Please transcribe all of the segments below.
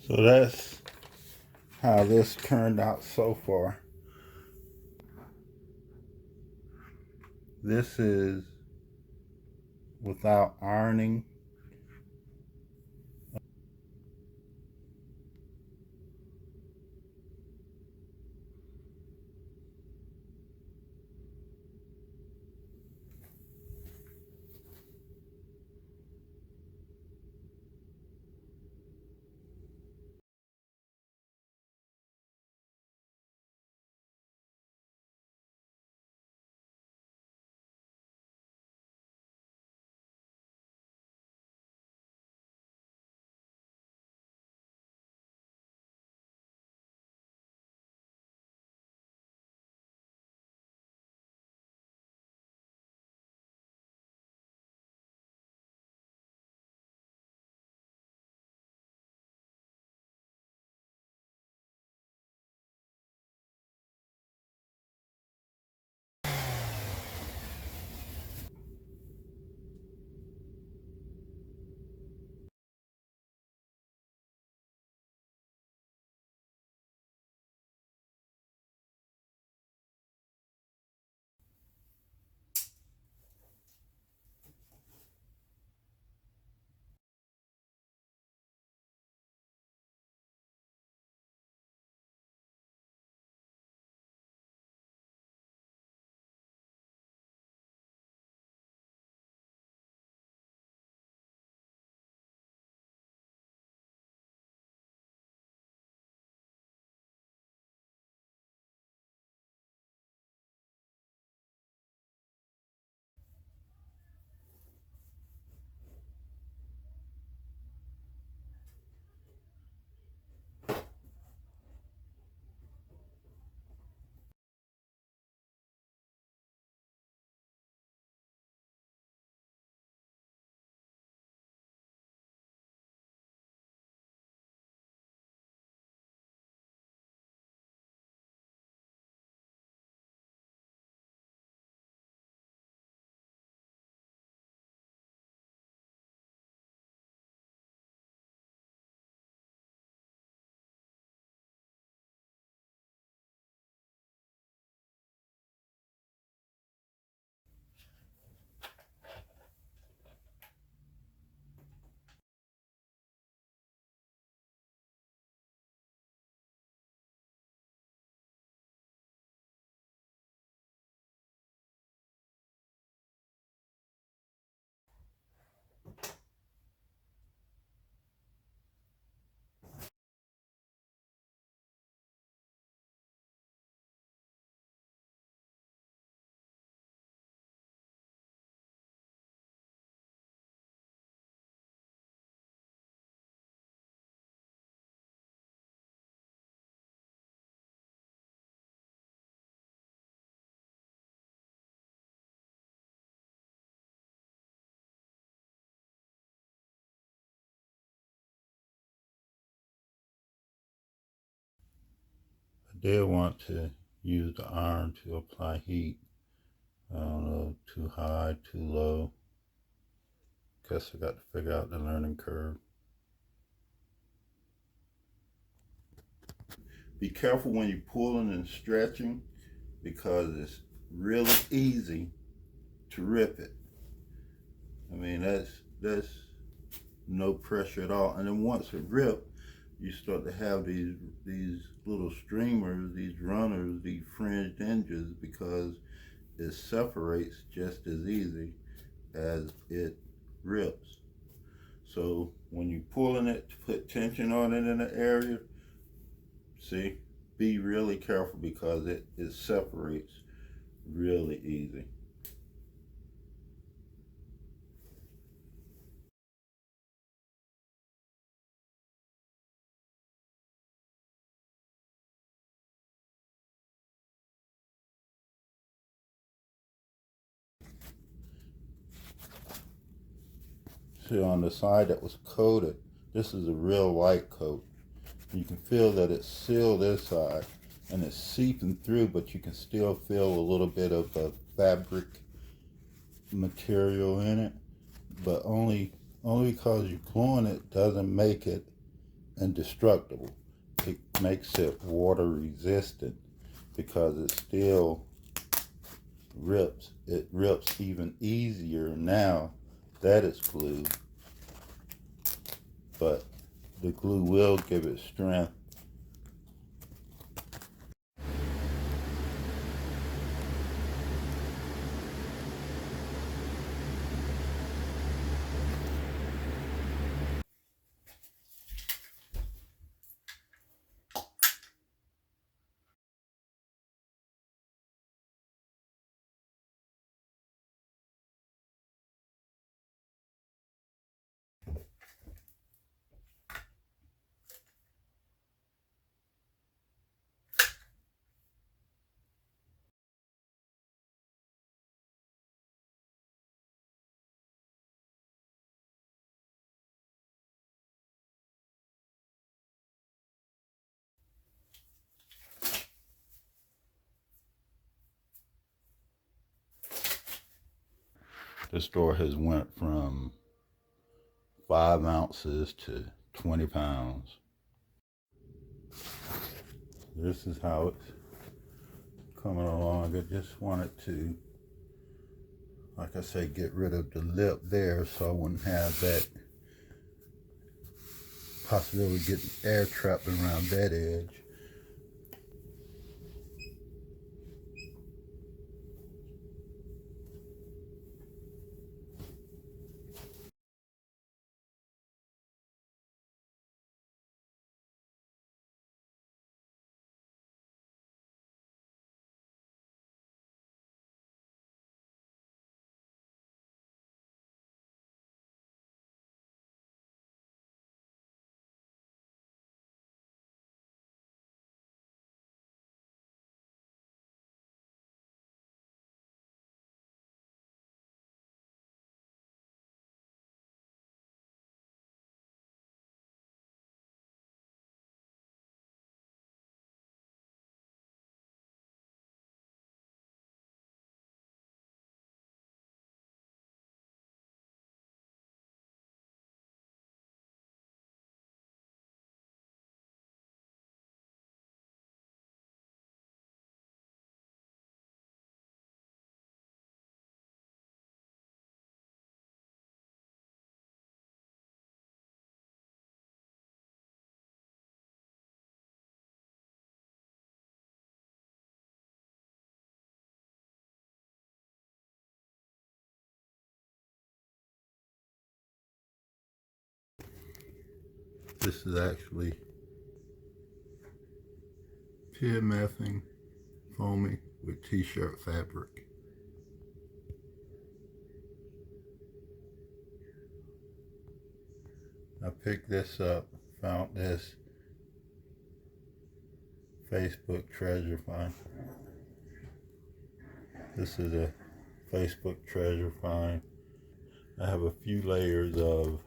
So that's how this turned out so far. This is without ironing. I did want to use the iron to apply heat. I don't know, too high, too low. Guess I got to figure out the learning curve. Be careful when you're pulling and stretching because it's really easy to rip it. I mean, that's no pressure at all. And then once it ripped, you start to have these little streamers, these runners, these fringed edges because it separates just as easy as it rips. So when you're pulling it to put tension on it in an area, see, be really careful because it separates really easy. See, on the side that was coated, this is a real light coat. You can feel that it's sealed this side and it's seeping through, but you can still feel a little bit of the fabric material in it. But only because you're gluing it doesn't make it indestructible. It makes it water resistant because it still rips. It rips even easier now that it's glued, but the glue will give it strength. This door has went from 5 ounces to 20 pounds. This is how it's coming along. I just wanted to, like I say, get rid of the lip there so I wouldn't have that possibility of getting air trapped around that edge. This is actually PMF'ing Foamy with t-shirt fabric. I picked this up, found this Facebook treasure find. This is a Facebook treasure find. I have a few layers of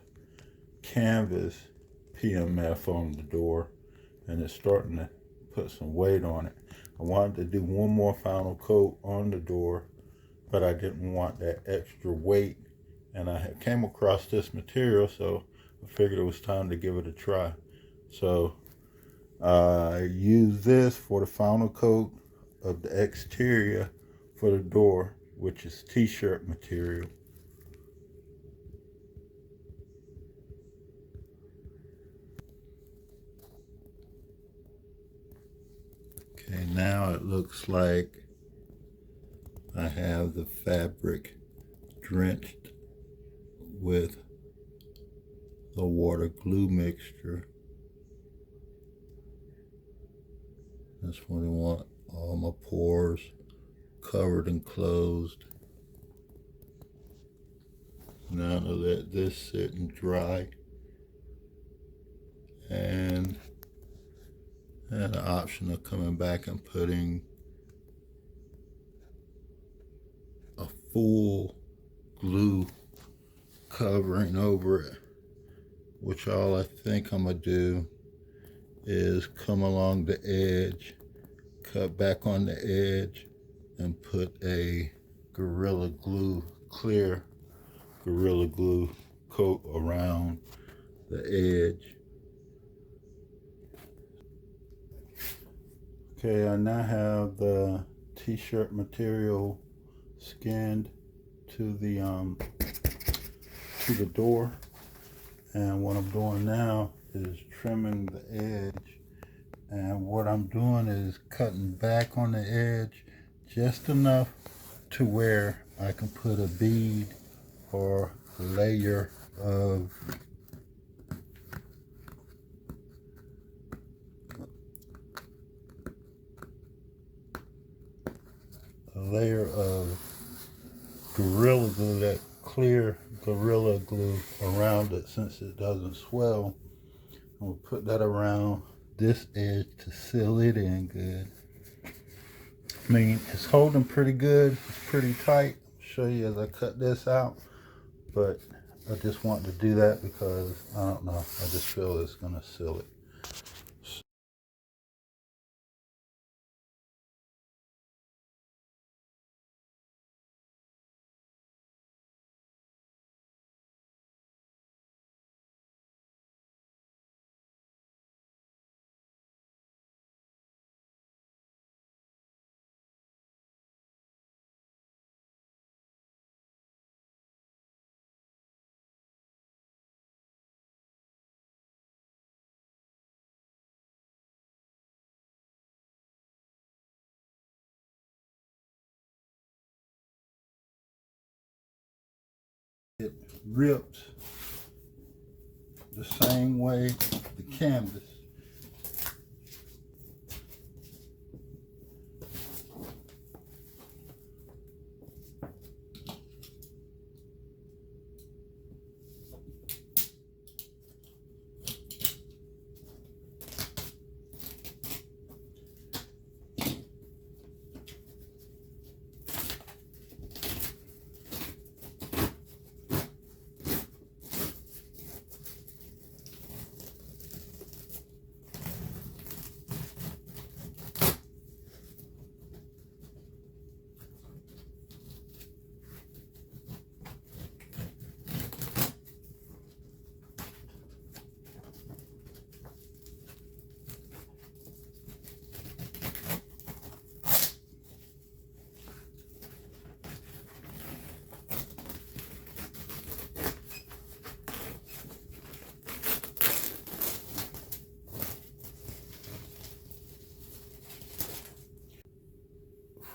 canvas PMF on the door, and it's starting to put some weight on it. I wanted to do one more final coat on the door, but I didn't want that extra weight, and I had came across this material, so I figured it was time to give it a try. So I used this for the final coat of the exterior for the door, which is t-shirt material. Okay, now it looks like I have the fabric drenched with the water glue mixture. That's what I want, all my pores covered and closed. Now to let this sit and dry, and an option of coming back and putting a full glue covering over it, which all I think I'm gonna do is come along the edge, cut back on the edge, and put a Gorilla Glue, clear Gorilla Glue coat around the edge. Okay, I now have the t-shirt material skinned to the door, and what I'm doing now is trimming the edge, and what I'm doing is cutting back on the edge just enough to where I can put a bead or layer of Gorilla Glue, that clear Gorilla Glue around it since it doesn't swell. I'm gonna put that around this edge to seal it in good. I mean, it's holding pretty good, it's pretty tight. I'll show you as I cut this out, but I just want to do that because I don't know, I just feel it's gonna seal it. It ripped the same way the canvas.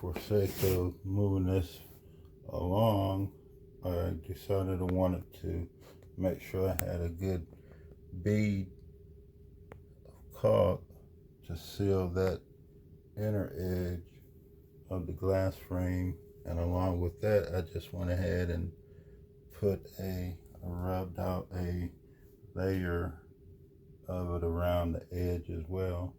For sake of moving this along, I decided I wanted to make sure I had a good bead of caulk to seal that inner edge of the glass frame, and along with that I just went ahead and rubbed out a layer of it around the edge as well.